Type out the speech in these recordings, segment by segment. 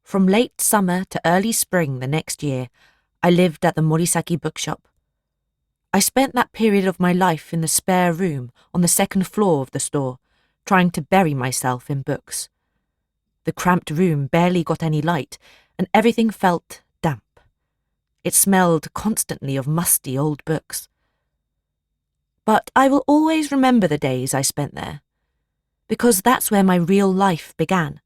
From late summer to early spring the next year, I lived at the Morisaki Bookshop. I spent that period of my life in the spare room on the second floor of the store, trying to bury myself in books. The cramped room barely got any light, and everything felt damp. It smelled constantly of musty old books. But I will always remember the days I spent there, because that's where my real life began.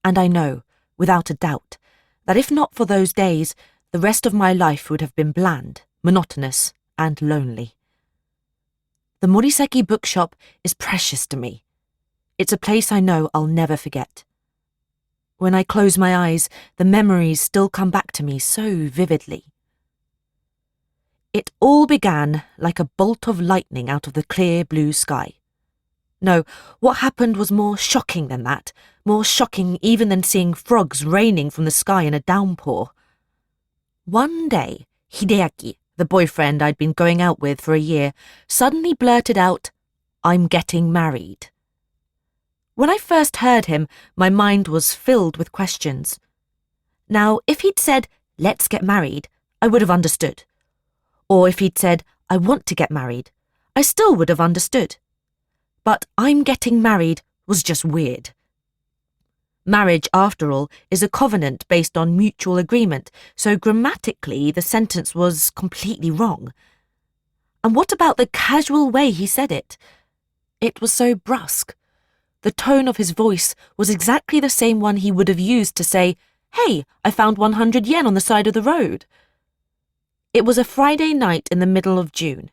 And I know, without a doubt, that if not for those days, the rest of my life would have been bland, monotonous, and lonely. The Morisaki Bookshop is precious to me. It's a place I know I'll never forget. When I close my eyes, the memories still come back to me so vividly. It all began like a bolt of lightning out of the clear blue sky. No, what happened was more shocking than that, more shocking even than seeing frogs raining from the sky in a downpour. One day, Hideaki, the boyfriend I'd been going out with for a year, suddenly blurted out, "I'm getting married." When I first heard him, my mind was filled with questions. Now, if he'd said, "Let's get married," I would have understood. Or if he'd said, "I want to get married," I still would have understood. But "I'm getting married" was just weird. Marriage, after all, is a covenant based on mutual agreement, so grammatically the sentence was completely wrong. And what about the casual way he said it? It was so brusque. The tone of his voice was exactly the same one he would have used to say, "Hey, I found 100 yen on the side of the road." It was a Friday night in the middle of June.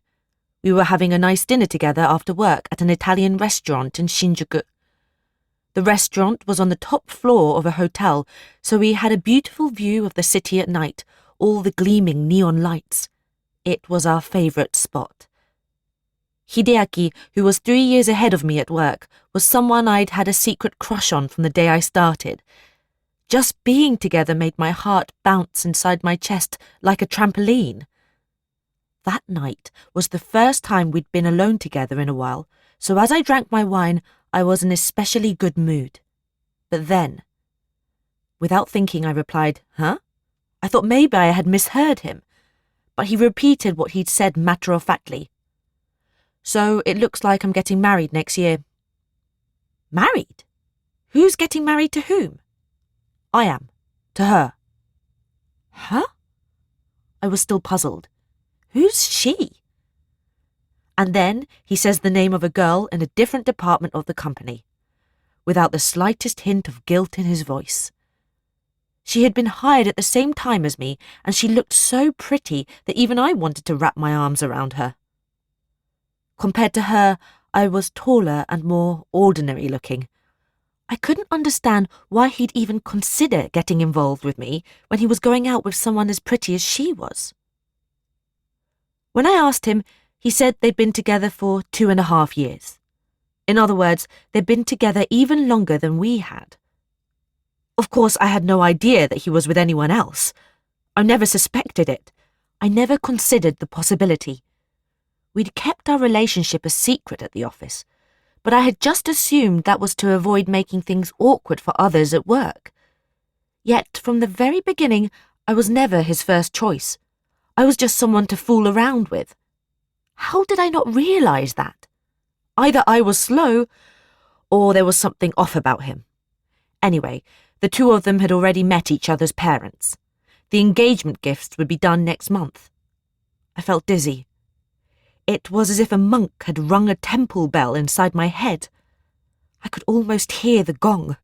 We were having a nice dinner together after work at an Italian restaurant in Shinjuku. The restaurant was on the top floor of a hotel, so we had a beautiful view of the city at night, all the gleaming neon lights. It was our favourite spot. Hideaki, who was 3 years ahead of me at work, was someone I'd had a secret crush on from the day I started. Just being together made my heart bounce inside my chest like a trampoline. That night was the first time we'd been alone together in a while, so as I drank my wine, I was in especially good mood. But then, without thinking, I replied, "Huh?" I thought maybe I had misheard him, but he repeated what he'd said matter-of-factly. "So it looks like I'm getting married next year." Married? Who's getting married to whom? I am. To her. Huh? I was still puzzled. Who's she? And then he says the name of a girl in a different department of the company, without the slightest hint of guilt in his voice. She had been hired at the same time as me, and she looked so pretty that even I wanted to wrap my arms around her. Compared to her, I was taller and more ordinary looking. I couldn't understand why he'd even consider getting involved with me when he was going out with someone as pretty as she was. When I asked him, he said they'd been together for 2.5 years. In other words, they'd been together even longer than we had. Of course, I had no idea that he was with anyone else. I never suspected it. I never considered the possibility. We'd kept our relationship a secret at the office, but I had just assumed that was to avoid making things awkward for others at work. Yet, from the very beginning, I was never his first choice. I was just someone to fool around with. How did I not realise that? Either I was slow, or there was something off about him. Anyway, the two of them had already met each other's parents. The engagement gifts would be done next month. I felt dizzy. It was as if a monk had rung a temple bell inside my head. I could almost hear the gong.